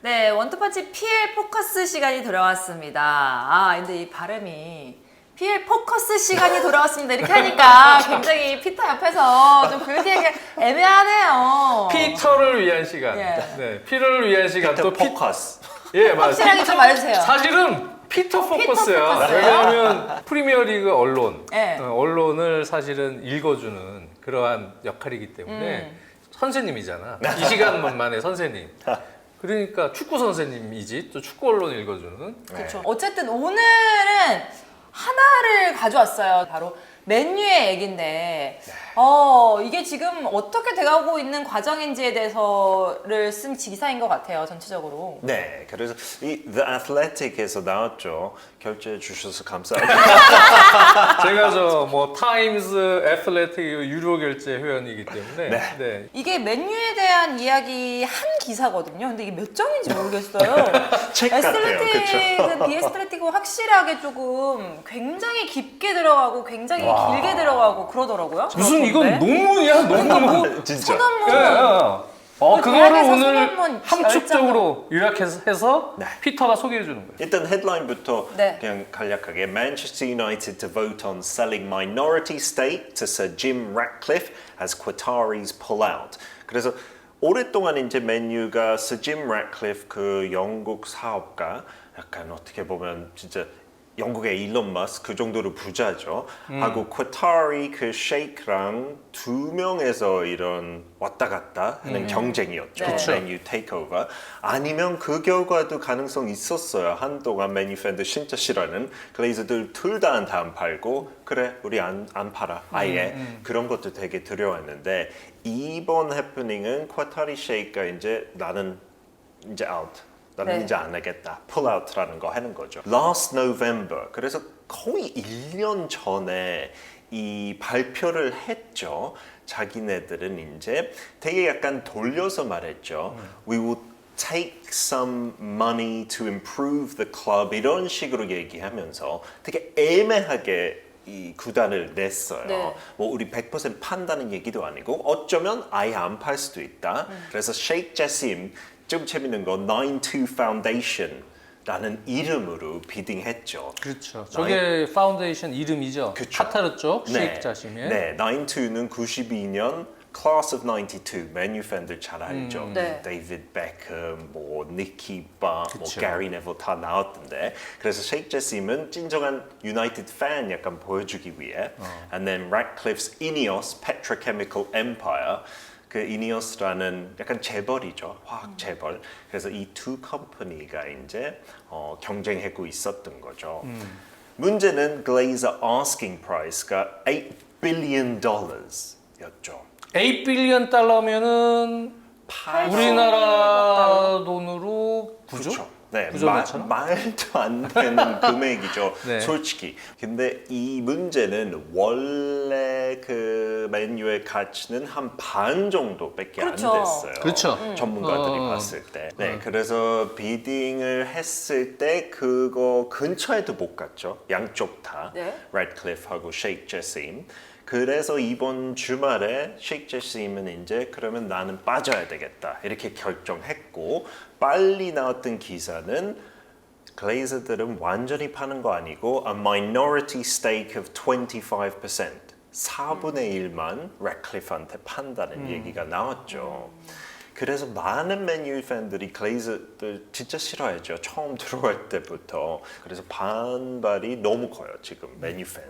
네, 원투펀치 PL 포커스 시간이 돌아왔습니다. 아, 근데 이 발음이 PL 포커스 시간이 돌아왔습니다. 이렇게 하니까 굉장히 피터 옆에서 좀 불리하게 애매하네요. 피터를 위한 시간. 예. 네, 피터를 위한 시간. 피터 포커스. 예, 맞아요. 확실하게 좀 말해주세요. 사실은 피터 포커스야. 포커스예요. 왜냐하면 프리미어리그 언론, 네. 언론을 사실은 읽어주는 그러한 역할이기 때문에 선생님이잖아. 이 시간만의 선생님. 그러니까 축구 선생님이지 또 축구 언론 읽어주는. 그렇죠. 어쨌든 오늘은 하나를 가져왔어요. 바로 맨유의 얘기인데 이게 지금 어떻게 돼가고 있는 과정인지에 대해서를 쓴 기사인 것 같아요. 전체적으로. 네, 그래서 이 The Athletic에서 나왔죠. 결제해 주셔서 감사합니다. 제가 저 뭐 타임스 애틀레틱 유료 결제 회원이기 때문에 네. 이게 맨유에 대한 이야기 한 기사거든요. 근데 이게 몇 장인지 모르겠어요. 책 같아요, 에스틀레틱은 비에스틀레틱은 확실하게 조금 굉장히 깊게 들어가고 굉장히 길게 들어가고 그러더라고요. 무슨 이건 그렇던데. 논문이야 논문. 진짜. 소논문. 예. 그거를 대학에서 오늘 소논문 함축적으로 요약해서 네. 피터가 소개해 주는 거예요. 일단 헤드라인부터 네. 그냥 간략하게 Manchester United to vote on selling minority stake to Sir Jim Ratcliffe as Qataris pull out. 그래서 오랫동안 이제 맨유가 Sir Jim Ratcliffe 그 영국 사업가 약간 어떻게 보면 진짜 영국의 일론 머스크 그 정도로 부자죠. 하고 쿼타리 그 셰이크랑 두 명에서 이런 왔다 갔다 하는 경쟁이었죠. 네. 맨유 테이크오버. 아니면 그 결과도 가능성 있었어요. 한동안 맨유 팬들 진짜 싫어하는 글레이저들 둘 다 안 팔고 그래 우리 안 팔아 아예 그런 것도 되게 두려웠는데 이번 해프닝은 쿼타리 셰이크가 이제 나는 이제 아웃. 나는 네. 이제 안 하겠다. 풀아웃라는 거 하는 거죠. Last November. 그래서 거의 1년 전에 이 발표를 했죠. 자기네들은 이제 되게 약간 돌려서 말했죠. We will take some money to improve the club 이런 식으로 얘기하면서 되게 애매하게 이 구단을 냈어요. 네. 뭐 우리 100% 판다는 얘기도 아니고 어쩌면 아예 안 팔 수도 있다. 그래서 셰이크 제심 좀 재밌는 거 92 Foundation라는 이름으로 비딩했죠. 그렇죠. 저게 파운데이션 이름이죠. 그쵸. 카타르 쪽 네. 셰이크 자심의. 네, 92는 92년 Class of 92 맨유 팬들 잘 알죠. 네. 데이비드 베컴, 뭐 니키 바, 뭐 그쵸. 게리 네빌 다 나왔던데. 그래서 셰이크 제심은 진정한 유나이티드 팬 약간 보여주기 위해. And then Ratcliffe's Ineos Petrochemical Empire. 그 이니어스라는 약간 재벌이죠. 화학 재벌. 그래서 이 두 컴퍼니가 이제 경쟁하고 있었던 거죠. 문제는 글레이저 asking price가 $8 billion였죠. 8 빌리언 달러면은 우리나라 돈으로 9조? 그렇죠. 네, 그 정도처럼? 말도 안 되는 금액이죠. 네. 솔직히. 근데 이 문제는 원래 그 맨유의 가치는 한 반 정도밖에 그렇죠. 안 됐어요. 그렇죠. 전문가들이 봤을 때. 네, 그래서 비딩을 했을 때 그거 근처에도 못 갔죠. 양쪽 다. 네. 래드클리프하고 셰이크 제심. 그래서 이번 주말에 셰이크 제심은 이제 그러면 나는 빠져야 되겠다 이렇게 결정했고 빨리 나왔던 기사는 글레이저들은 완전히 파는 거 아니고 a minority stake of 25% 4분의 1만 래클리프한테 판다는 얘기가 나왔죠. 그래서 많은 맨유 팬들이 글레이저들 진짜 싫어했죠. 처음 들어올 때부터. 그래서 반발이 너무 커요. 지금 맨유 팬.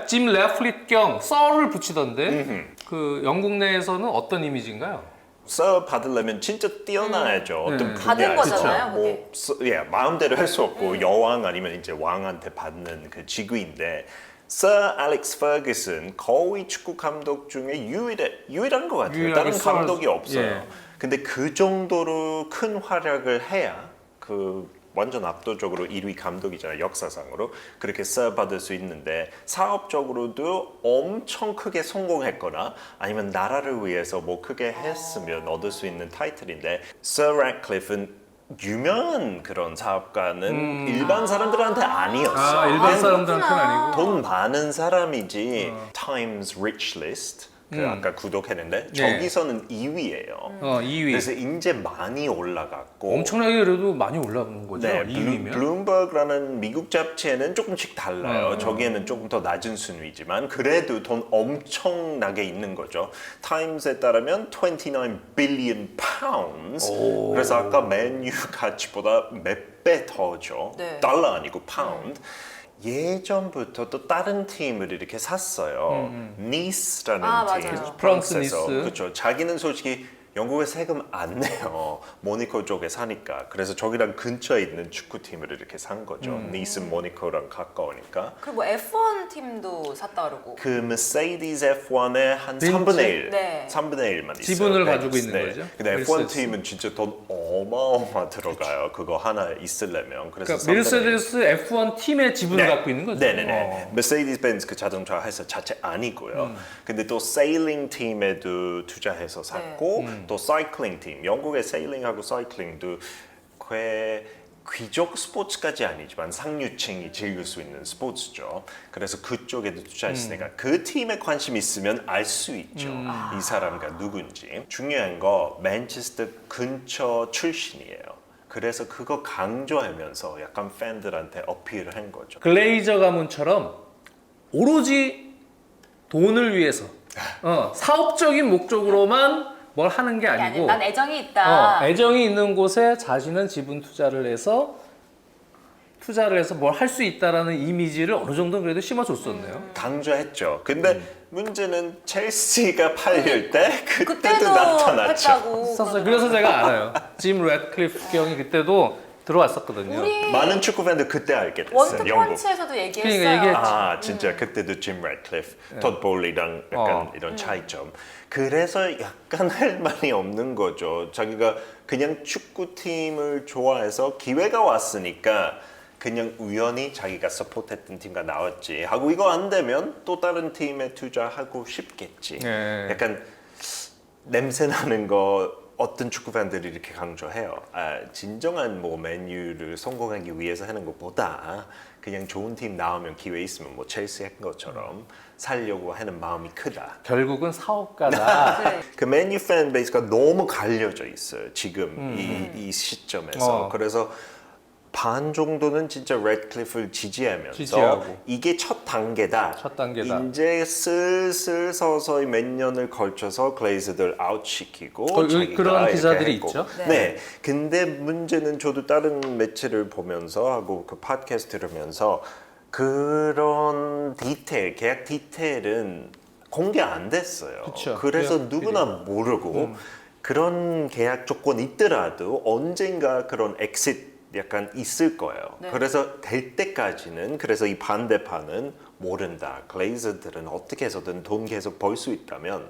짐 레플릿 썰을 붙이던데 그 영국 내에서는 어떤 이미지인가요? 서 받으려면 진짜 뛰어나야죠. 어떤 받은 분야에서. 거잖아요, 뭐, 예, 마음대로 할 수 없고 여왕 아니면 이제 왕한테 받는 그 직위인데 서 알렉스 퍼거슨 거의 축구 감독 중에 유일한 것 같아요. 유일하게 다른 감독이 없어요. 예. 근데 그 정도로 큰 활약을 해야 그 완전 압도적으로 1위 감독이잖아요. 역사상으로. 그렇게 서 받을 수 있는데 사업적으로도 엄청 크게 성공했거나 아니면 나라를 위해서 뭐 크게 했으면 얻을 수 있는 타이틀인데 서 래클리프는 유명한 그런 사업가는 일반 사람들한테 아니었어. 일반 사람들한테는 아니고. 돈 많은 사람이지 Times Rich List 아까 구독했는데 저기서는 2위예요. 2위. 그래서 이제 많이 올라갔고 엄청나게 그래도 많이 올라간 거죠. 네, 2위면. 블룸버그라는 미국 잡지에는 조금씩 달라요. 저기에는 조금 더 낮은 순위지만 그래도 돈 엄청나게 있는 거죠. 타임스에 따르면 29 billion pounds. 그래서 아까 맨유 가치보다 몇 배 더죠. 네. 달러 아니고 파운드. 예전부터 또 다른 팀을 이렇게 샀어요. 니스라는 팀, 맞아요. 프랑스 프랑스에서. 니스. 그렇죠. 자기는 솔직히 영국에 세금 안 내요. 모니코 쪽에 사니까. 그래서 저기랑 근처에 있는 축구팀을 이렇게 산 거죠. 니스 모니코랑 가까우니까. 그리고 뭐 F1 팀도 샀다 그러고. 그 메세디스 F1의 한 벤츠? 3분의 1, 네. 3분의 1만 있어요. 지분을 가지고 벤츠. 있는 거죠? 근데 F1 메르세데스. 팀은 진짜 돈 어마어마 들어가요. 그거 하나 있으려면. 그래서 그러니까 메르세데스 F1 팀의 지분을 갖고 있는 거죠. 네네네. 메세디스 벤츠 그 자동차 회사 자체 아니고요. 근데 또 세일링 팀에도 투자해서 샀고 또 사이클링 팀, 영국의 세일링하고 사이클링도 꽤 귀족 스포츠까지 아니지만 상류층이 즐길 수 있는 스포츠죠. 그래서 그쪽에도 투자했으니까 그 팀에 관심 있으면 알 수 있죠. 이 사람과 누군지. 중요한 거 맨체스터 근처 출신이에요. 그래서 그거 강조하면서 약간 팬들한테 어필을 한 거죠. 글레이저 가문처럼 오로지 돈을 위해서 사업적인 목적으로만 뭘 하는 게 아니고 난 애정이 있다. 애정이 있는 곳에 자신은 지분 투자를 해서 뭘 할 수 있다라는 이미지를 어느 정도 그래도 심어줬었네요. 강조했죠. 근데 문제는 첼시가 팔릴 때 그때도 그때도 나타났죠. 했다고. 있었어요. 그래서 제가 알아요. 짐 래드클리프 경이 그때도 들어왔었거든요. 우리 많은 축구 팬들 그때 알게 됐어요. 영국. 원투펀치에서도 얘기했어요. 그러니까 얘기했지. 아 진짜 그때도 짐 래드클리프, 토드 볼리랑 약간 이런 차이점. 그래서 약간 할 말이 없는 거죠. 자기가 그냥 축구팀을 좋아해서 기회가 왔으니까 그냥 우연히 자기가 서포트했던 팀과 나왔지 하고 이거 안 되면 또 다른 팀에 투자하고 싶겠지. 네. 약간 냄새 나는 거 어떤 축구 팬들이 이렇게 강조해요. 진정한 뭐 맨유를 성공하기 위해서 하는 것보다 그냥 좋은 팀 나오면 기회 있으면 뭐 첼시 한 것처럼 살려고 하는 마음이 크다. 결국은 사업가다. 네. 그 맨유 팬 베이스가 너무 갈려져 있어요. 지금 이 시점에서. 그래서 반 정도는 진짜 래드클리프를 지지하면서 지지하고. 이게 첫 단계다. 첫 단계다. 이제 슬슬 서서히 몇 년을 걸쳐서 글레이즈들 아웃시키고 자기가 그런 이렇게 기사들이 했고. 있죠. 네. 근데 문제는 저도 다른 매체를 보면서 하고 그 팟캐스트 들으면서 그런 디테일, 계약 디테일은 공개 안 됐어요. 그쵸. 그래서 계약들이. 누구나 모르고 그런 계약 조건 있더라도 언젠가 그런 엑싯 약간 있을 거예요. 네. 그래서 될 때까지는 그래서 이 반대파는 모른다. 글레이저들은 어떻게 해서든 돈 계속 벌 수 있다면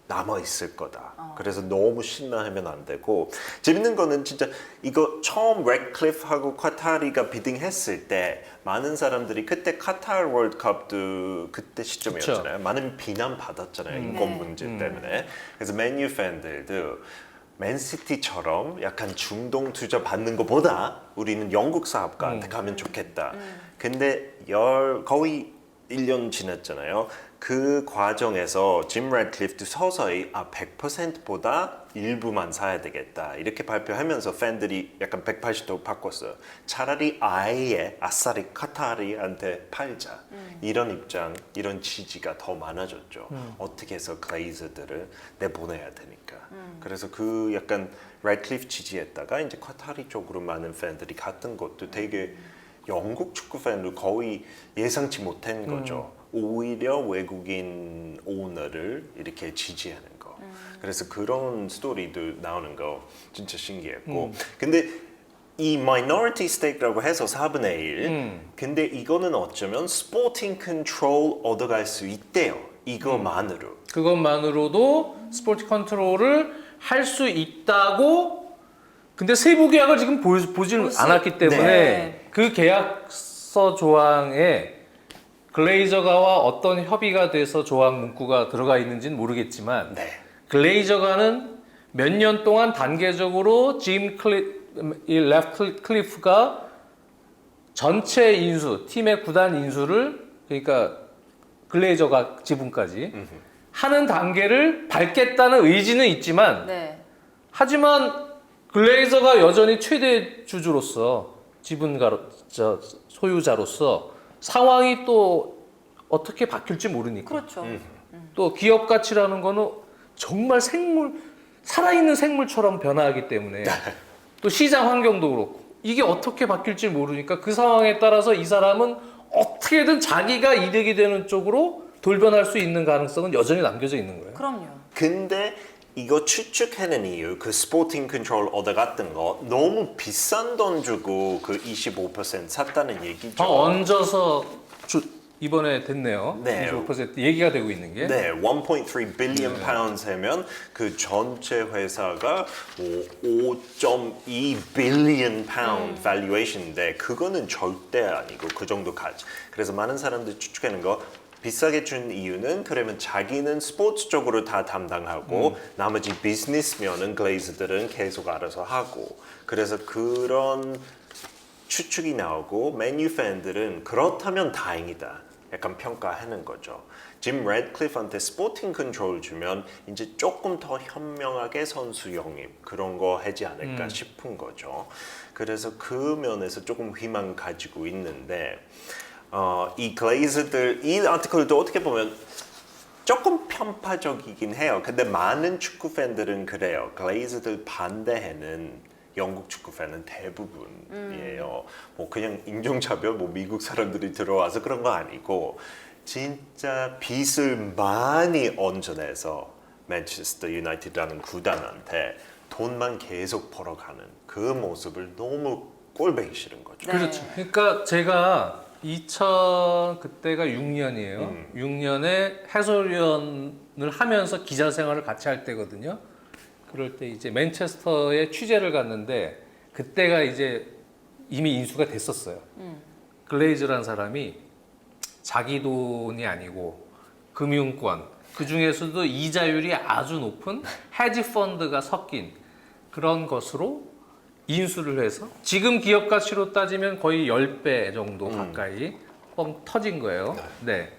남아 있을 거다. 그래서 너무 신나하면 안 되고 재밌는 거는 진짜 이거 처음 래드클리프하고 카타리가 비딩했을 때 많은 사람들이 그때 카타르 월드컵도 그때 시점이었잖아요. 많은 비난 받았잖아요. 인권 문제 때문에. 그래서 맨유 팬들도 맨시티처럼 약간 중동 투자 받는 것보다 우리는 영국 사업가한테 가면 좋겠다. 근데 거의 1년 지났잖아요. 그 과정에서 짐 래드클리프도 서서히 100%보다 일부만 사야 되겠다 이렇게 발표하면서 팬들이 약간 180도 바꿨어요. 차라리 아예 아싸리 카타리한테 팔자 이런 입장, 이런 지지가 더 많아졌죠. 어떻게 해서 글레이저들을 내보내야 되니까. 그래서 그 약간 래드클리프 지지했다가 이제 카타리 쪽으로 많은 팬들이 갔던 것도 되게 영국 축구 팬도 거의 예상치 못한 거죠. 오히려 외국인 오너를 이렇게 지지하는 거. 그래서 그런 스토리도 나오는 거 진짜 신기했고. 근데 이 minority stake라고 해서 4분의 1. 근데 이거는 어쩌면 스포팅 컨트롤 얻어갈 수 있대요. 이거만으로. 그것만으로도 스포츠 컨트롤을 할 수 있다고. 근데 세부 계약을 지금 보지는 않았기 때문에 네. 그 계약서 조항에 글레이저가와 어떤 협의가 돼서 조항 문구가 들어가 있는지는 모르겠지만 네. 글레이저가는 몇 년 동안 단계적으로 레프트 클리프가 전체 인수, 팀의 구단 인수를 그러니까 글레이저가 지분까지 하는 단계를 밟겠다는 의지는 있지만 네. 하지만 글레이저가 여전히 최대 주주로서 소유자로서 상황이 또 어떻게 바뀔지 모르니까. 그렇죠. 또 기업 가치라는 거는 정말 살아있는 생물처럼 변화하기 때문에 또 시장 환경도 그렇고 이게 어떻게 바뀔지 모르니까 그 상황에 따라서 이 사람은 어떻게든 자기가 이득이 되는 쪽으로 돌변할 수 있는 가능성은 여전히 남겨져 있는 거예요. 그럼요. 근데 이거 추측하는 이유, 그 스포팅 컨트롤 얻어갔던 거 너무 비싼 돈 주고 그 25% 샀다는 얘기죠. 더 얹어서 이번에 됐네요. 네. 25% 얘기가 되고 있는 게. 네, 1.3 billion pounds 하면 그 전체 회사가 5.2 billion pound valuation인데 그거는 절대 아니고 그 정도 가치. 그래서 많은 사람들이 추측하는 거 비싸게 준 이유는 그러면 자기는 스포츠 쪽으로 다 담당하고 나머지 비즈니스면은 글레이즈들은 계속 알아서 하고 그래서 그런 추측이 나오고 맨유 팬들은 그렇다면 다행이다 약간 평가하는 거죠. 짐 레드클리프한테 스포팅 컨트롤 주면 이제 조금 더 현명하게 선수 영입 그런 거 하지 않을까 싶은 거죠. 그래서 그 면에서 조금 희망 가지고 있는데 이 글레이즈들 이 아티클도 어떻게 보면 조금 편파적이긴 해요. 근데 많은 축구 팬들은 그래요. 글레이즈들 반대하는 영국 축구 팬은 대부분이에요. 뭐 그냥 인종차별, 뭐 미국 사람들이 들어와서 그런 거 아니고 진짜 빚을 많이 얹어내서 맨체스터 유나이티드라는 구단한테 돈만 계속 벌어가는 그 모습을 너무 꼴보기 싫은 거죠. 네. 그렇죠. 그러니까 제가 그때가 6년이에요. 6년에 해설위원을 하면서 기자 생활을 같이 할 때거든요. 그럴 때 이제 맨체스터에 취재를 갔는데 그때가 이제 이미 인수가 됐었어요. 글레이즈라는 사람이 자기 돈이 아니고 금융권 그 중에서도 이자율이 아주 높은 헤지 펀드가 섞인 그런 것으로 인수를 해서 지금 기업 가치로 따지면 거의 10배 정도 가까이 뻥 터진 거예요. 네.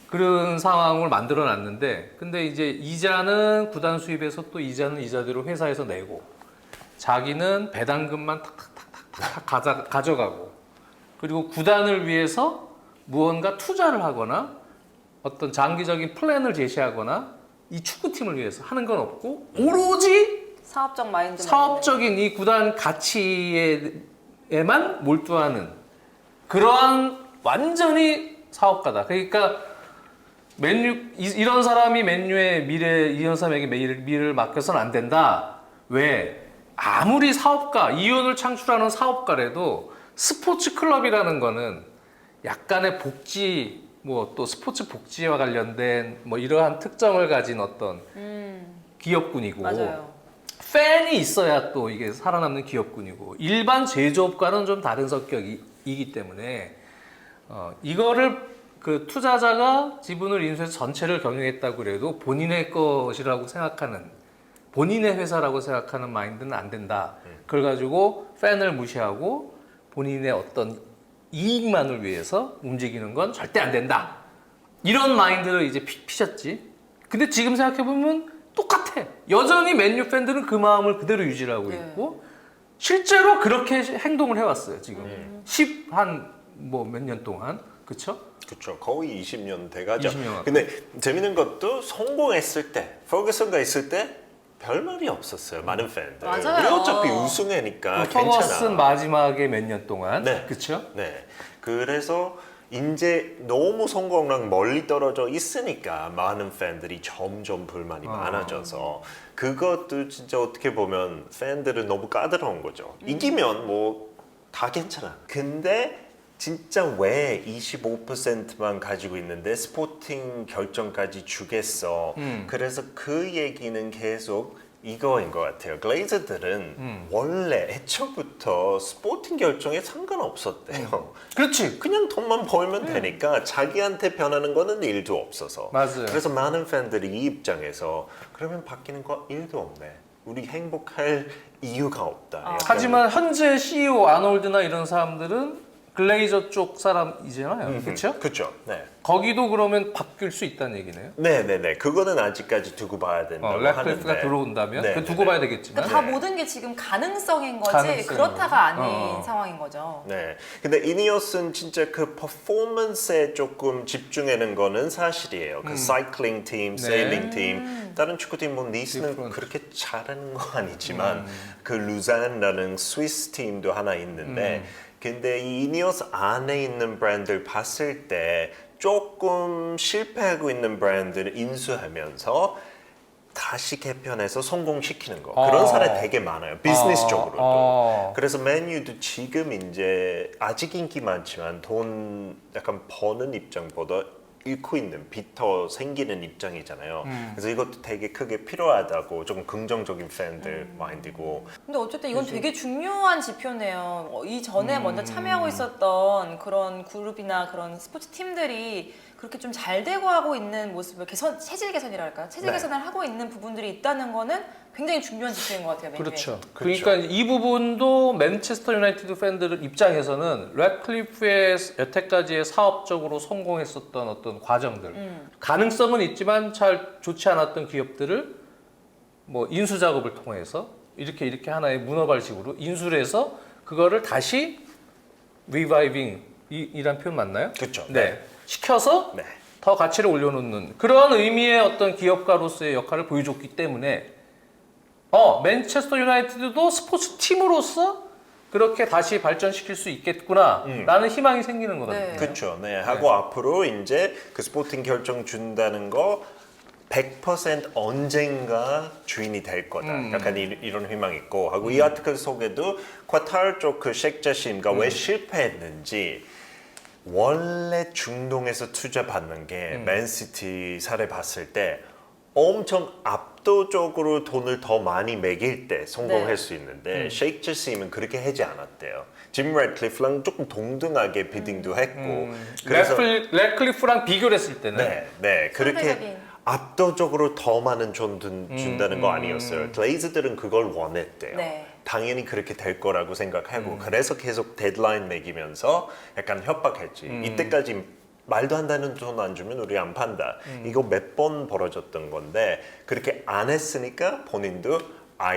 그런 상황을 만들어 놨는데 근데 이제 이자는 구단 수입에서 또 이자는 이자대로 회사에서 내고 자기는 배당금만 탁탁탁탁 가져가고 그리고 구단을 위해서 무언가 투자를 하거나 어떤 장기적인 플랜을 제시하거나 이 축구팀을 위해서 하는 건 없고 오로지 사업적 마인드. 사업적인 이 구단 가치에만 몰두하는 그러한 완전히 사업가다. 그러니까 이런 사람이 맨유의 이런 사람에게 미래를 맡겨서는 안 된다. 왜? 아무리 사업가, 이윤을 창출하는 사업가라도 스포츠 클럽이라는 거는 약간의 복지, 뭐 또 스포츠 복지와 관련된 뭐 이러한 특성을 가진 어떤 기업군이고 맞아요. 팬이 있어야 또 이게 살아남는 기업군이고 일반 제조업과는 좀 다른 성격이기 때문에 이거를 그 투자자가 지분을 인수해서 전체를 경영했다고 그래도 본인의 것이라고 생각하는 본인의 회사라고 생각하는 마인드는 안 된다. 그걸 가지고 팬을 무시하고 본인의 어떤 이익만을 위해서 움직이는 건 절대 안 된다. 이런 마인드를 이제 피셨지. 근데 지금 생각해보면 똑같아. 여전히 맨유 팬들은 그 마음을 그대로 유지하고 있고 실제로 그렇게 행동을 해왔어요. 지금 뭐 몇 년 동안 그렇죠? 그렇죠. 거의 20년 돼가죠. 20년. 근데 재밌는 것도 성공했을 때, 퍼거슨가 있을 때 별 말이 없었어요. 많은 팬들. 맞아요. 우리 어차피 우승하니까 퍼거슨 괜찮아. 마지막에 몇 년 동안 네. 그렇죠? 네. 그래서 이제 너무 성공랑 멀리 떨어져 있으니까 많은 팬들이 점점 불만이 많아져서 그것도 진짜 어떻게 보면 팬들은 너무 까다로운 거죠. 이기면 뭐 다 괜찮아. 근데 진짜 왜 25%만 가지고 있는데 스포팅 결정까지 주겠어. 그래서 그 얘기는 계속 이거인 것 같아요. 글레이저들은 원래 애초부터 스포팅 결정에 상관없었대요. 그렇지. 그냥 돈만 벌면 되니까 자기한테 변하는 거는 일도 없어서. 맞아요. 그래서 많은 팬들이 이 입장에서 그러면 바뀌는 거 일도 없네. 우리 행복할 이유가 없다. 약간 하지만 현재 CEO 아놀드나 이런 사람들은 글레이저 쪽 사람이잖아요. 그렇죠? 그렇죠. 네. 거기도 그러면 바뀔 수 있다는 얘기네요. 네네네. 그거는 아직까지 두고 봐야 된다고 래클리프가 하는데. 들어온다면 네, 그 두고 네, 봐야 네. 되겠지만 그러니까 다 모든 게 지금 가능성인 거지 가능성인 그렇다가 아닌 거죠. 상황인 거죠. 네. 근데 이니어스는 진짜 그 퍼포먼스에 조금 집중하는 거는 사실이에요. 그 사이클링 팀, 세일링 팀, 다른 축구팀 뭐 니스는 디프런트. 그렇게 잘하는 거 아니지만 그 루잔이라는 스위스 팀도 하나 있는데 근데 이 이니어스 안에 있는 브랜드를 봤을 때 조금 실패하고 있는 브랜드를 인수하면서 다시 개편해서 성공시키는 거 그런 사례 되게 많아요. 비즈니스적으로도. 그래서 맨유도 지금 이제 아직 인기 많지만 돈 약간 버는 입장보다 잃고 있는 빚더 생기는 입장이잖아요. 그래서 이것도 되게 크게 필요하다고 좀 긍정적인 팬들 마인드고. 근데 어쨌든 이건 되게 중요한 지표네요. 이전에 먼저 참여하고 있었던 그런 그룹이나 그런 스포츠 팀들이 그렇게 좀 잘 되고 하고 있는 모습을 체질 개선이라 할까요? 체질 네. 개선을 하고 있는 부분들이 있다는 거는 굉장히 중요한 지표인 것 같아요. 맨유에서. 그렇죠. 그렇죠. 그러니까 이 부분도 맨체스터 유나이티드 팬들 입장에서는 래클리프의 여태까지의 사업적으로 성공했었던 어떤 과정들, 가능성은 있지만 잘 좋지 않았던 기업들을 뭐 인수 작업을 통해서 이렇게 하나의 문어발식으로 인수를 해서 그거를 다시 리바이빙 이란 표현 맞나요? 그렇죠. 네. 시켜서 네. 더 가치를 올려놓는 그런 의미의 어떤 기업가로서의 역할을 보여줬기 때문에 맨체스터 유나이티드도 스포츠 팀으로서 그렇게 다시 발전시킬 수 있겠구나라는 희망이 생기는 것 같아요. 네. 그렇죠. 네. 하고 앞으로 이제 그 스포팅 결정 준다는 거 100% 언젠가 주인이 될 거다. 약간 이런 희망이 있고 하고 이 아티클 속에도 쿼타르 쪽 그 셰이크 자심가 왜 실패했는지 원래 중동에서 투자 받는 게 맨시티 사례 봤을 때 엄청 압도적으로 돈을 더 많이 매길 때 성공할 네. 수 있는데 셰이크 자심은 그렇게 하지 않았대요. 짐 래클리프랑 조금 동등하게 비딩도 했고 그래서 래클리프랑 비교를 했을 때는 네 그렇게 상대적인. 압도적으로 더 많은 돈 준다는 거 아니었어요. 글레이즈들은 그걸 원했대요. 네. 당연히 그렇게 될 거라고 생각하고 그래서 계속 데드라인 매기면서 약간 협박했지. 이때까지 말도 안 되는 돈 안 주면 우리 안 판다. 이거 몇 번 벌어졌던 건데 그렇게 안 했으니까 본인도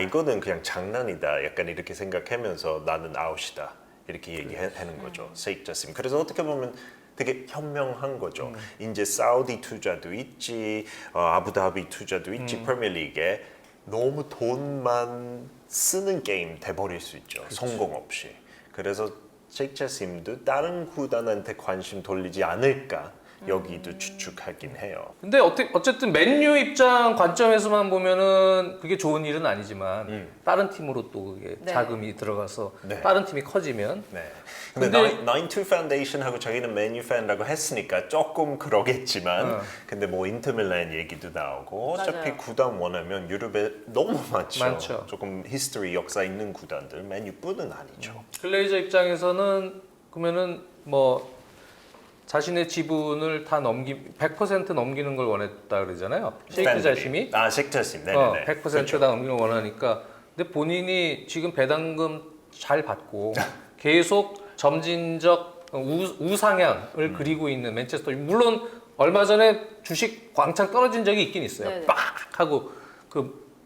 이거는 그냥 장난이다. 약간 이렇게 생각하면서 나는 아웃이다. 이렇게 얘기하는 거죠. 세이크 자심. 그래서 어떻게 보면 되게 현명한 거죠. 이제 사우디 투자도 있지, 아부다비 투자도 있지, 프리미어리그에 너무 돈만 쓰는 게임 돼버릴 수 있죠. 성공 없이. 그래서 셰이크 자심도 다른 구단한테 관심 돌리지 않을까 여기도 추측하긴 해요. 근데 어쨌든 맨유 입장 관점에서만 보면은 그게 좋은 일은 아니지만 다른 팀으로 또 그게 네. 자금이 들어가서 네. 다른 팀이 커지면 네. 근데 나인투 파운데이션하고 저희는 맨유 팬이라고 했으니까 조금 그러겠지만 근데 뭐 인터밀란 얘기도 나오고 어차피 맞아요. 구단 원하면 유럽에 너무 많죠. 많죠. 조금 히스토리 역사 있는 구단들 맨유뿐은 아니죠. 글레이저 입장에서는 그러면은 뭐 자신의 지분을 다 100% 넘기는 걸 원했다 그러잖아요. 셰이크 팬들이. 자심이 셰이크 자심. 네네네. 100% 다 넘기는 걸 원하니까. 근데 본인이 지금 배당금 잘 받고 계속 점진적 우상향을 그리고 있는 맨체스터. 물론 얼마 전에 주식 왕창 떨어진 적이 있긴 있어요. 네네. 빡 하고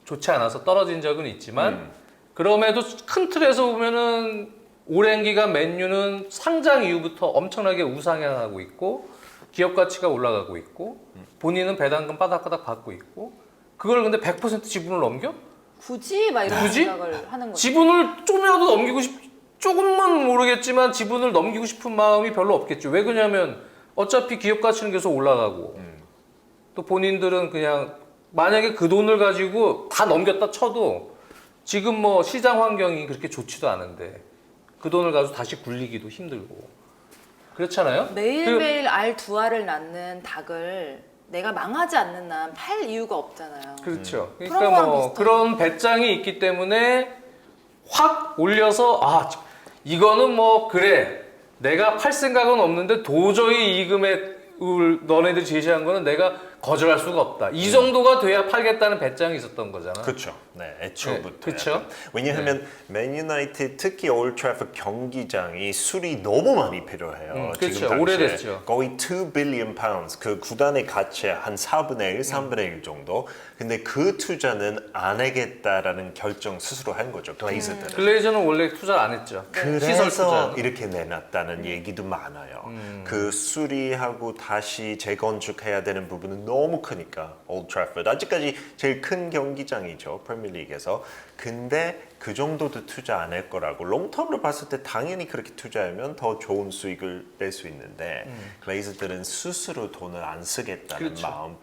좋지 않아서 떨어진 적은 있지만 그럼에도 큰 틀에서 보면은 오랜 기간 맨유는 상장 이후부터 엄청나게 우상향하고 있고 기업 가치가 올라가고 있고 본인은 배당금 바닥바닥 받고 있고 그걸 근데 100% 지분을 넘겨? 굳이 막 이런 굳이? 생각을 하는 거죠. 지분을 조금이라도 조금만 모르겠지만 지분을 넘기고 싶은 마음이 별로 없겠죠. 왜 그러냐면 어차피 기업 가치는 계속 올라가고 또 본인들은 그냥 만약에 그 돈을 가지고 다 넘겼다 쳐도 지금 뭐 시장 환경이 그렇게 좋지도 않은데 그 돈을 가지고 다시 굴리기도 힘들고 그렇잖아요. 매일매일 알 두 알을 낳는 닭을 내가 망하지 않는 한 팔 이유가 없잖아요. 그렇죠. 그런 그러니까 거랑 뭐 비슷하죠. 그런 배짱이 있기 때문에 확 올려서 이거는 뭐 그래 내가 팔 생각은 없는데 도저히 이 금액을 너네들이 제시한 거는 내가 거절할 수가 없다. 이 정도가 돼야 팔겠다는 배짱이 있었던 거잖아. 그렇죠. 네, 애초부터. 네, 그쵸? 약간. 왜냐하면 맨 유나이티드 특히 올드 트래포드 경기장이 술이 너무 많이 필요해요. 그쵸. 지금 당시에 오래됐죠. 거의 2 billion pounds 그 구단의 가치의 한 4분의 1, 3분의 1 정도. 근데 그 투자는 안 하겠다라는 결정 스스로 한 거죠. 글레이저들은. 글레이저는 원래 투자를 안 했죠. 시설 그래서 투자. 이렇게 내놨다는 얘기도 많아요. 그 수리하고 다시 재건축해야 되는 부분은 너무 크니까 올드 트래포드 아직까지 제일 큰 경기장이죠 프리미어리그에서. 근데 그 정도도 투자 안 할 거라고 롱텀으로 봤을 때 당연히 그렇게 투자하면 더 좋은 수익을 낼 수 있는데 글레이저들은 스스로 돈을 안 쓰겠다는 그렇죠. 마음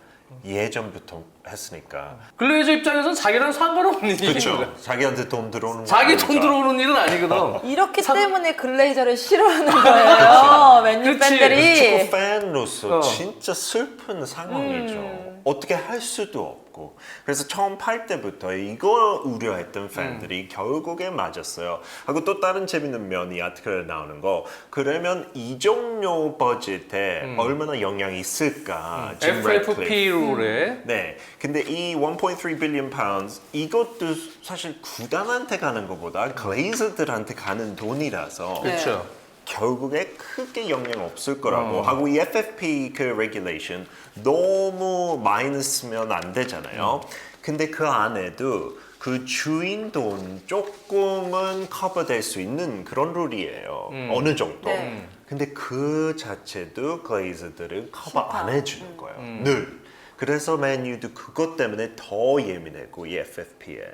예전부터 했으니까. 글레이저 입장에서는 자기랑 상관없는 일인 그렇죠. 거야. 자기한테 돈 들어오는 거 자기 아니니까. 돈 들어오는 일은 아니거든. 이렇기 때문에 글레이저를 싫어하는 거예요. 맨유 그치. 팬들이. 축구 팬으로서 진짜 슬픈 상황이죠. 어떻게 할 수도 없고. 그래서 처음 팔 때부터 이거 우려했던 팬들이 결국에 맞았어요. 하고 또 다른 재밌는 면이 아티클에 나오는 거. 그러면 이적료 버짓에 얼마나 영향이 있을까? 짐 래클리프. FFP 룰에 네. 근데 이 1.3 billion pounds 이것도 사실 구단한테 가는 것보다 글레이저들한테 가는 돈이라서 네. 그렇죠. 결국에 크게 영향 없을 거라고 하고 이 FFP 그 레귤레이션 너무 많이 쓰면 안 되잖아요. 근데 그 안에도 그 주인 돈 조금은 커버될 수 있는 그런 룰이에요. 어느 정도. 네. 근데 그 자체도 글레이저들은 커버 싫다. 안 해주는 거예요. 늘. 그래서 맨유도 그것 때문에 더 예민했고 이 FFP에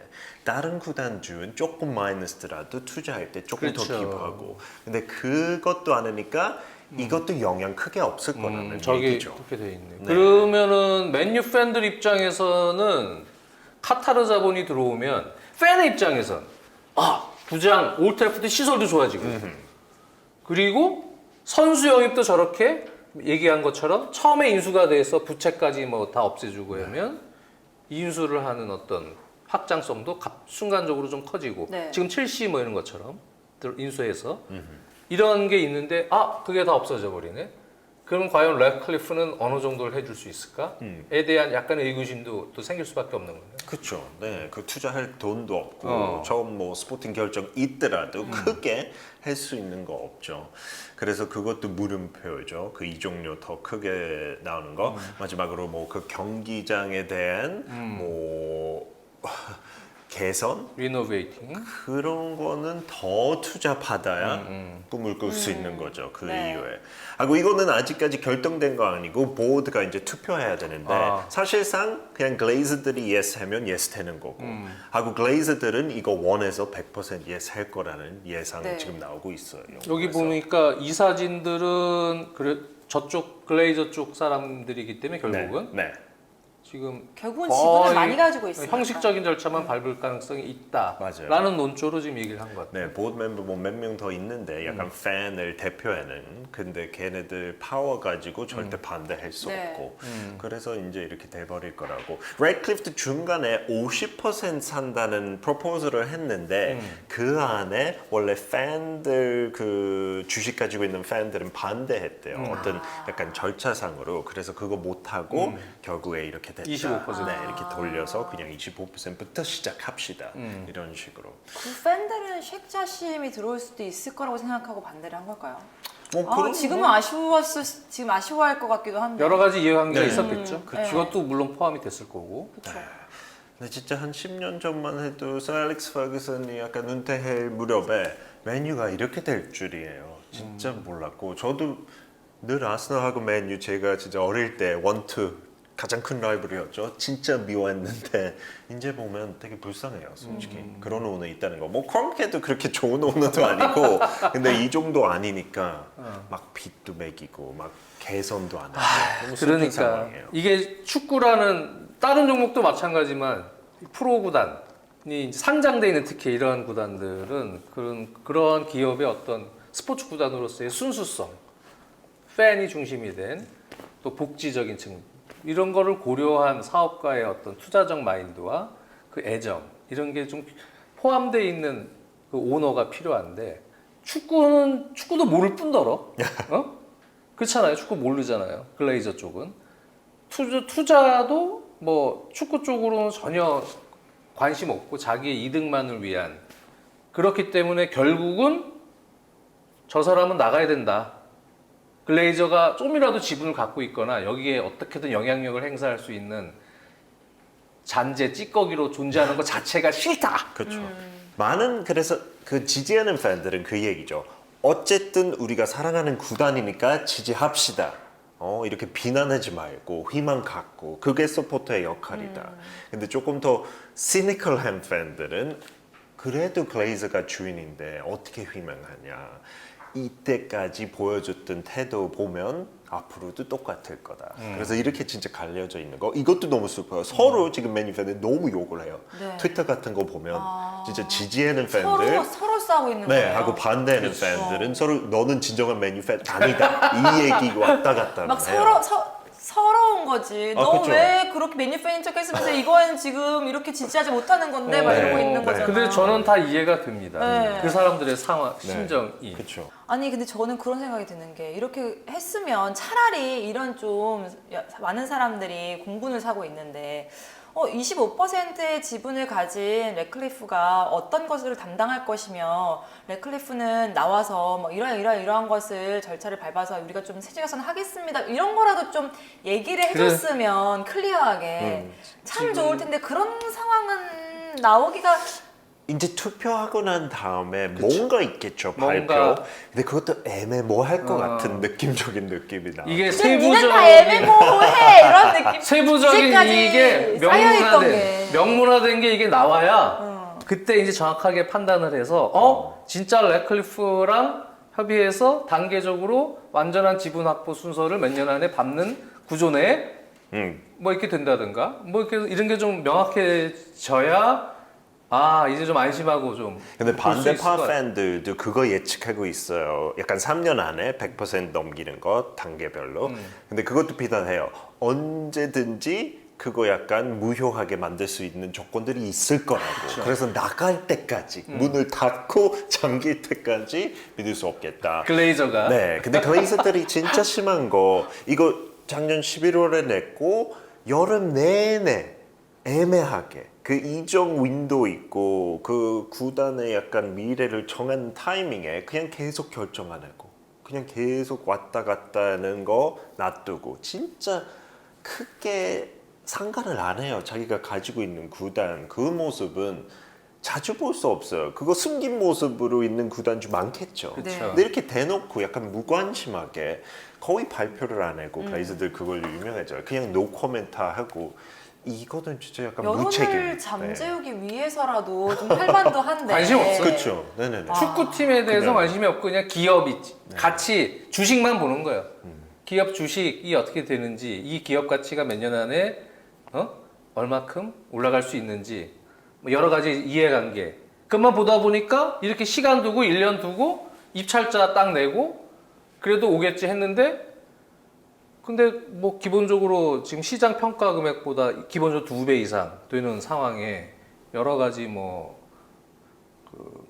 다른 구단주는 조금 마이너스더라도 투자할 때 조금 더 그렇죠. 기부하고 근데 그것도 안 하니까 이것도 영향 크게 없을 거라는 저기 얘기죠. 그렇게 돼 있네. 네. 그러면은 맨유 팬들 입장에서는 카타르 자본이 들어오면 팬의 입장에선 구장 올트래포드 시설도 좋아지고 그리고 선수 영입도 저렇게 얘기한 것처럼 처음에 인수가 돼서 부채까지 뭐 다 없애주고 하면 인수를 하는 어떤 확장성도 순간적으로 좀 커지고 네. 지금 첼시 뭐 이런 것처럼 인수해서 이런 게 있는데 그게 다 없어져 버리네. 그럼 과연 래클리프는 어느 정도를 해줄 수 있을까?에 대한 약간의 의구심도 또 생길 수밖에 없는 거예요. 그렇죠. 네, 그 투자할 돈도 없고 어. 처음 뭐 스포팅 결정 있더라도 크게 할 수 있는 거 없죠. 그래서 그것도 물음표죠. 그 이적료 더 크게 나오는 거. 마지막으로 뭐 그 경기장에 대한 뭐 개선 리노베이팅. 그런 거는 더 투자 받아야 꿈을 꿀 수 있는 거죠. 그 네. 이후에. 하고 이거는 아직까지 결정된 거 아니고 보드가 이제 투표해야 되는데 사실상 그냥 글레이저들이 yes 하면 yes 되는 거고 하고 글레이저들은 이거 원해서 100% yes 할 거라는 예상이 네. 지금 나오고 있어요. 여기 그래서. 보니까 이사진들은 저쪽 글레이저 쪽 사람들이기 때문에 결국은 네. 지금 결국은 거의 지분을 많이 가지고 있어요. 형식적인 절차만 밟을 가능성이 있다. 맞아요. 라는 논조로 지금 얘기를 한 것 같아요. 네, 보드 멤버 뭐 몇 명 더 있는데 약간 팬을 대표하는 근데 걔네들 파워 가지고 절대 반대할 수 네. 없고 그래서 이제 이렇게 돼버릴 거라고. 레드클리프도 중간에 50% 산다는 프로포즈를 했는데 그 안에 원래 팬들 그 주식 가지고 있는 팬들은 반대했대요. 어떤 약간 절차상으로. 그래서 그거 못하고 결국에 이렇게 됐다. 25%. 네, 이렇게 돌려서 그냥 25%부터 시작합시다. 이런 식으로. 그 팬들은 쉑 자심이 들어올 수도 있을 거라고 생각하고 반대를 한 걸까요? 그런 지금은 지금 아쉬워할 것 같기도 한데. 여러 가지 이해관계가 네. 있었겠죠. 그쵸. 그것도 물론 포함이 됐을 거고. 그렇죠. 근데 진짜 한 10년 전만 해도 서 알렉스 퍼거슨이 약간 은퇴할 무렵에 맨유가 이렇게 될 줄이에요. 진짜 몰랐고 저도 늘 아스널하고 맨유 제가 진짜 어릴 때 원투 가장 큰 라이벌이었죠. 진짜 미워했는데 이제 보면 되게 불쌍해요, 솔직히. 그런 오너 있다는 거. 뭐 크롬캐도 그렇게 좋은 오너도 아니고, 근데 이 정도 아니니까 막 빚도 매기고 막 개선도 안 하고 너무 슬픈 그러니까 상황이에요. 이게 축구라는 다른 종목도 마찬가지만 프로 구단이 상장돼 있는 특히 이러한 구단들은 그런 기업의 어떤 스포츠 구단으로서의 순수성, 팬이 중심이 된 또 복지적인 측면 이런 거를 고려한 사업가의 어떤 투자적 마인드와 그 애정 이런 게 좀 포함되어 있는 그 오너가 필요한데 축구도 모를 뿐더러 그렇잖아요. 축구 모르잖아요. 글레이저 쪽은 투자도 뭐 축구 쪽으로는 전혀 관심 없고 자기의 이득만을 위한 그렇기 때문에 결국은 저 사람은 나가야 된다. 글레이저가 좀이라도 지분을 갖고 있거나 여기에 어떻게든 영향력을 행사할 수 있는 잔재 찌꺼기로 존재하는 것 자체가 싫다. 그렇죠. 많은 그래서 그 지지하는 팬들은 그 얘기죠. 어쨌든 우리가 사랑하는 구단이니까 지지합시다. 이렇게 비난하지 말고 희망 갖고 그게 서포터의 역할이다. 근데 조금 더 시니컬한 팬들은 그래도 글레이저가 주인인데 어떻게 희망하냐. 이때까지 보여줬던 태도 보면 앞으로도 똑같을 거다. 그래서 이렇게 진짜 갈려져 있는 거 이것도 너무 슬퍼요. 서로 지금 맨유 팬들 너무 욕을 해요. 네. 트위터 같은 거 보면 진짜 지지하는 팬들 서로 싸우고 있는 네, 거예요. 하고 반대하는 팬들은 서로 너는 진정한 맨유 팬 아니다. 이 얘기 왔다 갔다 막 해요. 서러운 거지. 아, 너 그쵸. 왜 그렇게 맨유 팬인 척 했으면서 이거는 지금 이렇게 지지하지 못하는 건데 막 이러고 있는 네. 거잖아. 근데 저는 다 이해가 됩니다. 네. 그 사람들의 상황, 심정이. 그렇죠. 아니 근데 저는 그런 생각이 드는 게 이렇게 했으면 차라리 이런 좀 많은 사람들이 공분을 사고 있는데 25%의 지분을 가진 래클리프가 어떤 것을 담당할 것이며 래클리프는 나와서 뭐 이러한 것을 절차를 밟아서 우리가 좀 세제 개선 하겠습니다 이런 거라도 좀 얘기를 해줬으면 클리어하게 참 좋을 텐데 그런 상황은 나오기가 이제 투표하고 난 다음에 뭔가 있겠죠 뭔가. 발표. 근데 그것도 애매모할 것 같은 느낌적인 느낌이 나. 이게 근데 니는 다 세부적인 애매모호해 이런 느낌. 세부적인 이제까지 이게 쌓여있던 게. 명문화된 게 이게 나와야 그때 이제 정확하게 판단을 해서 진짜 래클리프랑 협의해서 단계적으로 완전한 지분 확보 순서를 몇 년 안에 밟는 구조네. 뭐 이렇게 된다든가 뭐 이렇게 이런 게 좀 명확해져야 이제 좀 안심하고 좀. 근데 볼수 반대파 있을 것 같아요. 팬들도 그거 예측하고 있어요. 약간 3년 안에 100% 넘기는 거 단계별로. 근데 그것도 비난해요. 언제든지 그거 약간 무효하게 만들 수 있는 조건들이 있을 거라고. 그래서 나갈 때까지 문을 닫고 잠길 때까지 믿을 수 없겠다. 글레이저가. 네, 근데 글레이저들이 진짜 심한 거 이거 작년 11월에 냈고 여름 내내 애매하게 그 이적 윈도우 있고 그 구단의 약간 미래를 정한 타이밍에 그냥 계속 결정 안 하고 그냥 계속 왔다 갔다 하는 거 놔두고 진짜 크게 상관을 안 해요. 자기가 가지고 있는 구단 그 모습은 자주 볼 수 없어요. 그거 숨긴 모습으로 있는 구단 좀 많겠죠. 그쵸. 근데 이렇게 대놓고 약간 무관심하게 거의 발표를 안 하고 글레이저들 그걸로 유명해져요. 그냥 노 코멘트 하고 이거는 진짜 약간 무책임. 여론을 잠재우기 위해서라도 좀 할만도 한데 관심 없어요. 그렇죠. 네네네. 축구팀에 대해서 그냥. 관심이 없고 그냥 기업이 가치 주식만 보는 거예요. 기업 주식이 어떻게 되는지 이 기업 가치가 몇 년 안에 얼마큼 올라갈 수 있는지 뭐 여러 가지 이해관계 그것만 보다 보니까 이렇게 시간 두고 1년 두고 입찰자 딱 내고 그래도 오겠지 했는데 근데 뭐 기본적으로 지금 시장 평가 금액보다 기본적으로 2배 이상 되는 상황에 여러 가지 뭐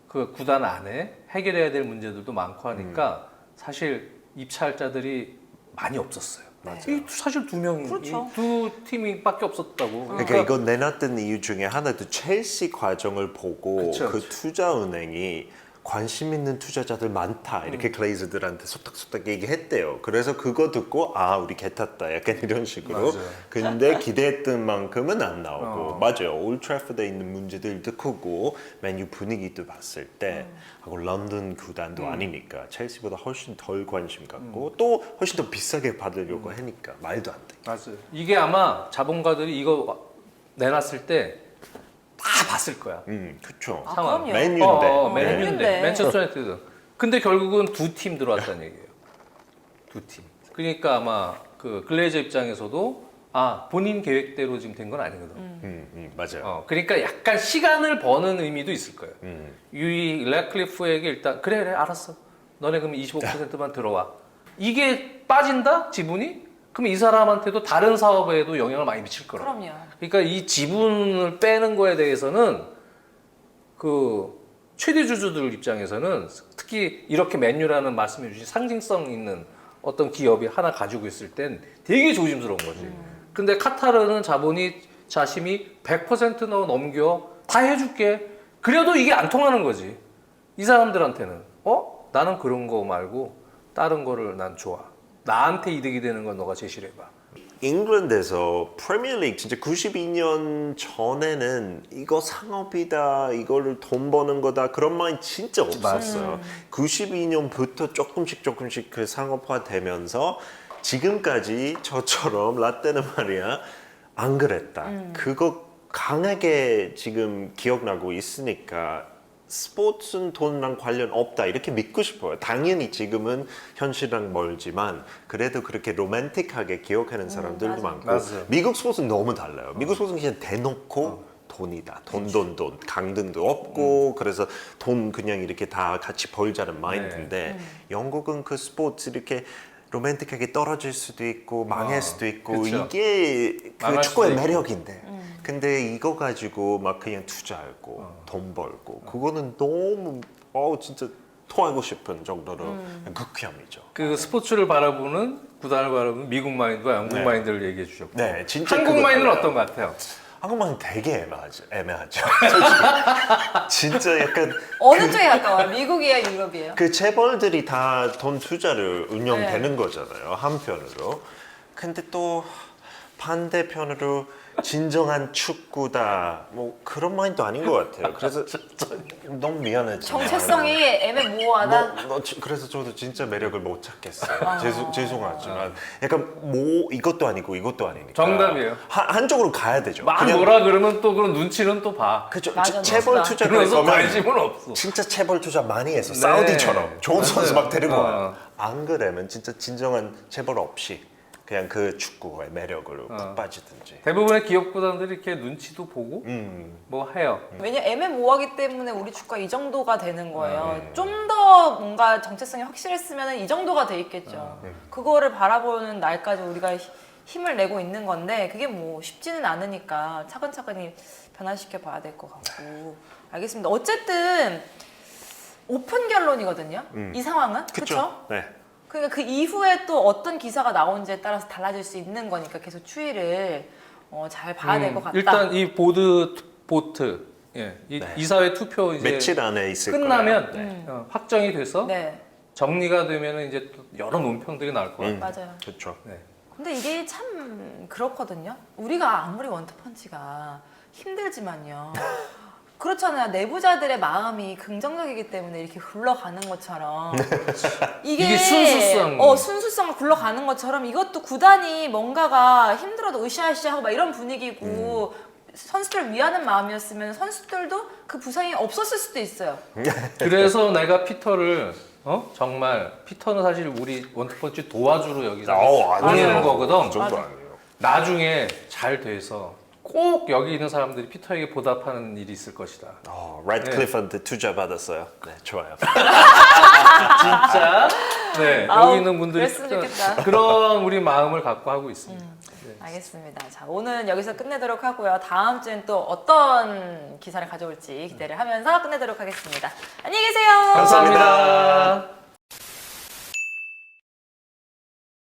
그 구단 안에 해결해야 될 문제들도 많고 하니까 사실 입찰자들이 많이 없었어요. 맞아요. 이 사실 두 명이 그렇죠. 두 팀이밖에 없었다고. 그러니까 이거 내놨던 이유 중에 하나도 첼시 과정을 보고 그쵸, 그 그쵸. 투자은행이 관심 있는 투자자들 많다 이렇게 글레이저들한테 소탁소탁 얘기했대요. 그래서 그거 듣고 우리 개탔다 약간 이런 식으로. 맞아요. 근데 기대했던 만큼은 안 나오고 맞아요. 올트래포드에 있는 문제들도 크고 맨유 분위기도 봤을 때 하고 런던 구단도 아니니까 첼시보다 훨씬 덜 관심 갖고 또 훨씬 더 비싸게 받으려고 하니까 말도 안 돼. 맞아요. 이게 아마 자본가들이 이거 내놨을 때 다 봤을 거야. 그렇죠. 상황. 그럼요. 맨유인데. 맨유인데. 맨체스터 유나이티드. 근데 결국은 두 팀 들어왔다는 얘기예요. 두 팀. 그러니까 아마 그 글레이저 입장에서도 본인 계획대로 지금 된 건 아니거든. 맞아요. 그러니까 약간 시간을 버는 의미도 있을 거예요. 음. 이 래클리프에게 일단 그래 알았어. 너네 그럼 25%만 들어와. 이게 빠진다 지분이? 그럼 이 사람한테도 다른 사업에도 영향을 많이 미칠 거라. 그럼요. 그러니까 이 지분을 빼는 거에 대해서는 그 최대 주주들 입장에서는 특히 이렇게 맨유라는 말씀해 주신 상징성 있는 어떤 기업이 하나 가지고 있을 땐 되게 조심스러운 거지. 근데 카타르는 자심이 100% 넘겨 다 해줄게. 그래도 이게 안 통하는 거지. 이 사람들한테는 나는 그런 거 말고 다른 거를 난 좋아. 나한테 이득이 되는 건 너가 제시를 해봐. 잉글랜드에서 프리미어리그 진짜 92년 전에는 이거 상업이다, 이거를 돈 버는 거다 그런 말이 진짜 없었어요. 92년부터 조금씩 그 상업화되면서 지금까지 저처럼 라떼는 말이야 안 그랬다. 그거 강하게 지금 기억나고 있으니까 스포츠는 돈랑 관련 없다 이렇게 믿고 싶어요. 당연히 지금은 현실랑 멀지만 그래도 그렇게 로맨틱하게 기억하는 사람들도 많고 맞아요. 미국 스포츠는 너무 달라요. 미국 스포츠는 그냥 대놓고 돈이다. 돈. 강등도 없고 그래서 돈 그냥 이렇게 다 같이 벌자는 마인드인데 영국은 그 스포츠 이렇게 로맨틱하게 떨어질 수도 있고 망할 수도 있고 그쵸. 이게 그 망할 축구의 수도 있고. 매력인데 근데 이거 가지고 막 그냥 투자하고 돈 벌고 그거는 너무 진짜 토하고 싶은 정도로 극혐이죠. 그 스포츠를 바라보는 구단을 바라보는 미국 마인드와 영국 마인드를 얘기해 주셨고 네, 진짜 한국 그거 마인드는 달라요. 어떤 것 같아요? 한국말은 되게 애매하죠. 솔직히. 진짜 약간 어느 쪽에 가까워요? 미국이에요, 유럽이에요? 그 재벌들이 다 돈 투자를 운영되는 거잖아요. 한편으로. 근데 또 반대편으로 진정한 축구다. 뭐 그런 마인드 아닌 것 같아요. 그래서 너무 미안해. 정체성이 애매모호하다. 그래서 저도 진짜 매력을 못 찾겠어요. 죄송하지만 약간 이것도 아니고 이것도 아니니까. 정답이에요. 한쪽으로 가야 되죠. 막 그냥 뭐라 그러면 또 그런 눈치는 또 봐. 그죠. 맞아, 체벌 맞아. 투자를 그래서 거면 관심은 없어. 진짜 체벌 투자 많이 해서 네. 사우디처럼 좋은 선수 맞아요. 막 데리고 와요. 안 그러면 진짜 진정한 체벌 없이 그냥 그 축구의 매력으로 푹 빠지든지. 대부분의 기업 구단들이 이렇게 눈치도 보고 뭐 해요. 왜냐 애매모호하기 때문에 우리 주가 이 정도가 되는 거예요. 좀 더 뭔가 정체성이 확실했으면 이 정도가 돼 있겠죠. 그거를 바라보는 날까지 우리가 힘을 내고 있는 건데 그게 뭐 쉽지는 않으니까 차근차근히 변화시켜 봐야 될 것 같고. 알겠습니다. 어쨌든 오픈 결론이거든요. 이 상황은 그렇죠? 네. 그러니까 그 이후에 또 어떤 기사가 나오는지에 따라서 달라질 수 있는 거니까 계속 추이를 잘 봐야 될 것 같다. 일단 이 보트 이사회 투표 이제 며칠 안에 있을 끝나면 거예요. 네. 확정이 돼서 네, 정리가 되면 이제 또 여러 논평들이 나올 거예요. 맞아요. 그렇죠. 네. 근데 이게 참 그렇거든요. 우리가 아무리 원투펀치가 힘들지만요. 그렇잖아요. 내부자들의 마음이 긍정적이기 때문에 이렇게 굴러가는 것처럼 이게 순수성. 순수성을 굴러가는 것처럼 이것도 구단이 뭔가가 힘들어도 으쌰으쌰하고 막 이런 분위기고 선수들 위하는 마음이었으면 선수들도 그 부상이 없었을 수도 있어요. 그래서 내가 피터를 정말 피터는 사실 우리 원투펀치 도와주러 여기서 아니에요. 오는 거거든. 그 정도 맞아. 아니에요. 나중에 잘 돼서 꼭 여기 있는 사람들이 피터에게 보답하는 일이 있을 것이다. 레드클리프한테 투자 받았어요. 네, 좋아요. 진짜? 네, 아우, 여기 있는 분들이 그랬으면 좋겠다. 그런 우리 마음을 갖고 하고 있습니다. 알겠습니다. 자, 오늘 여기서 끝내도록 하고요. 다음 주엔 또 어떤 기사를 가져올지 기대를 하면서 끝내도록 하겠습니다. 안녕히 계세요. 감사합니다.